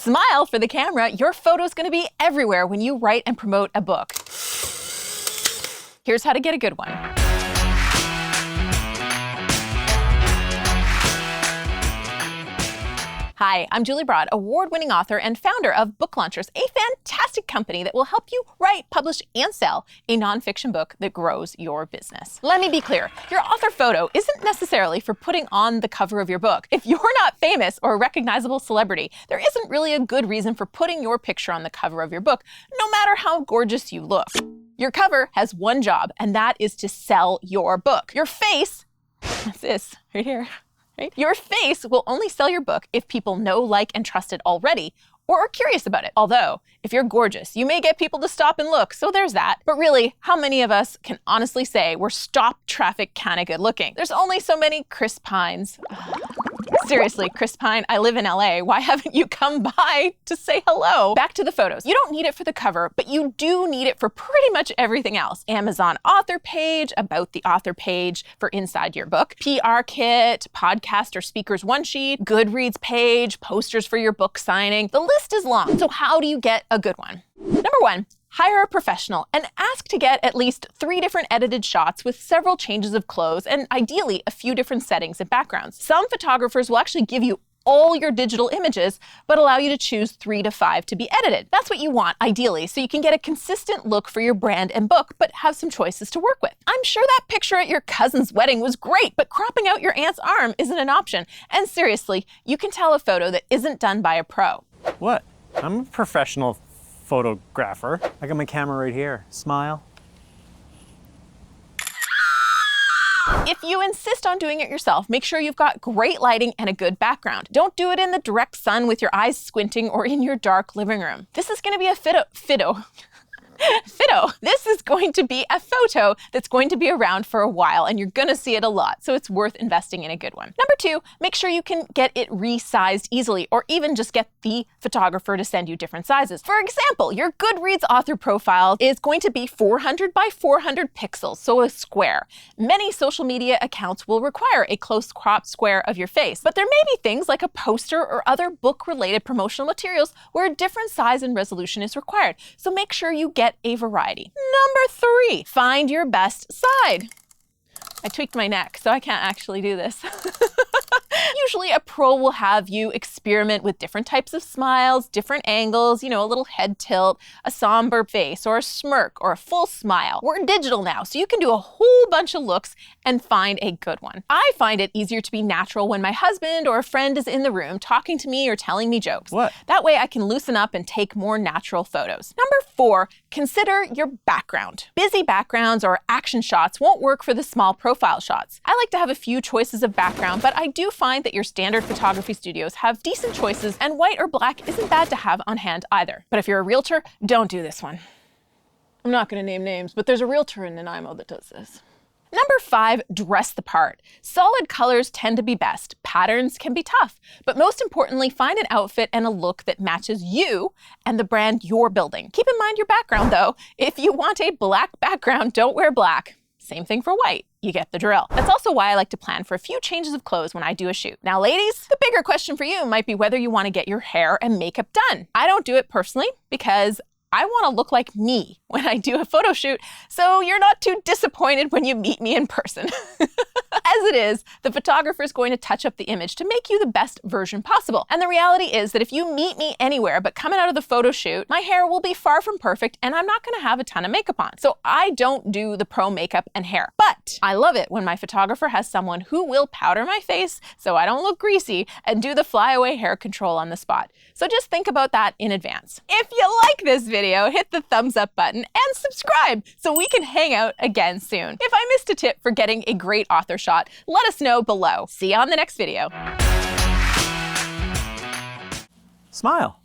Smile for the camera. Your photo's going to be everywhere when you write and promote a book. Here's how to get a good one. Hi, I'm Julie Broad, award-winning author and founder of Book Launchers, a fantastic company that will help you write, publish, and sell a nonfiction book that grows your business. Let me be clear, your author photo isn't necessarily for putting on the cover of your book. If you're not famous or a recognizable celebrity, there isn't really a good reason for putting your picture on the cover of your book, no matter how gorgeous you look. Your cover has one job, and that is to sell your book. Your face, that's this right here. Right? Your face will only sell your book if people know, like, and trust it already, or are curious about it. Although, if you're gorgeous, you may get people to stop and look, so there's that. But really, how many of us can honestly say we're stop traffic kinda good looking? There's only so many Chris Pines. Seriously, Chris Pine, I live in LA. Why haven't you come by to say hello? Back to the photos. You don't need it for the cover, but you do need it for pretty much everything else. Amazon author page, about the author page for inside your book, PR kit, podcast or speaker's one sheet, Goodreads page, posters for your book signing. The list is long. So how do you get a good one? Number one, hire a professional and ask to get at least 3 different edited shots with several changes of clothes and ideally a few different settings and backgrounds. Some photographers will actually give you all your digital images, but allow you to choose 3 to 5 to be edited. That's what you want, ideally, so you can get a consistent look for your brand and book, but have some choices to work with. I'm sure that picture at your cousin's wedding was great, but cropping out your aunt's arm isn't an option. And seriously, you can tell a photo that isn't done by a pro. What? I'm a professional photographer. I got my camera right here. Smile. If you insist on doing it yourself, make sure you've got great lighting and a good background. Don't do it in the direct sun with your eyes squinting or in your dark living room. This is going to be a Fido. This is going to be a photo that's going to be around for a while and you're going to see it a lot, so it's worth investing in a good one. Number 2, make sure you can get it resized easily or even just get the photographer to send you different sizes. For example, your Goodreads author profile is going to be 400 by 400 pixels, so a square. Many social media accounts will require a close cropped square of your face, but there may be things like a poster or other book-related promotional materials where a different size and resolution is required, so make sure you get a variety. Number 3, find your best side. I tweaked my neck, so I can't actually do this. Usually a pro will have you experiment with different types of smiles, different angles, a little head tilt, a somber face, or a smirk, or a full smile. We're digital now, so you can do a whole bunch of looks and find a good one. I find it easier to be natural when my husband or a friend is in the room talking to me or telling me jokes. What? That way I can loosen up and take more natural photos. Number 4, consider your background. Busy backgrounds or action shots won't work for the small profile shots. I like to have a few choices of background, but I do find that your standard photography studios have decent choices, and white or black isn't bad to have on hand either. But if you're a realtor, don't do this one. I'm not going to name names, but there's a realtor in Nanaimo that does this. Number 5, dress the part. Solid colors tend to be best. Patterns can be tough, but most importantly, find an outfit and a look that matches you and the brand you're building. Keep in mind your background though. If you want a black background, don't wear black. Same thing for white. You get the drill. That's also why I like to plan for a few changes of clothes when I do a shoot. Now, ladies, the bigger question for you might be whether you want to get your hair and makeup done. I don't do it personally because I want to look like me when I do a photo shoot, so you're not too disappointed when you meet me in person. As it is, the photographer is going to touch up the image to make you the best version possible. And the reality is that if you meet me anywhere but coming out of the photo shoot, my hair will be far from perfect and I'm not going to have a ton of makeup on. So I don't do the pro makeup and hair. But I love it when my photographer has someone who will powder my face so I don't look greasy and do the flyaway hair control on the spot. So just think about that in advance. If you like this video, hit the thumbs up button and subscribe so we can hang out again soon. If I missed a tip for getting a great author shot, let us know below. See you on the next video. Smile.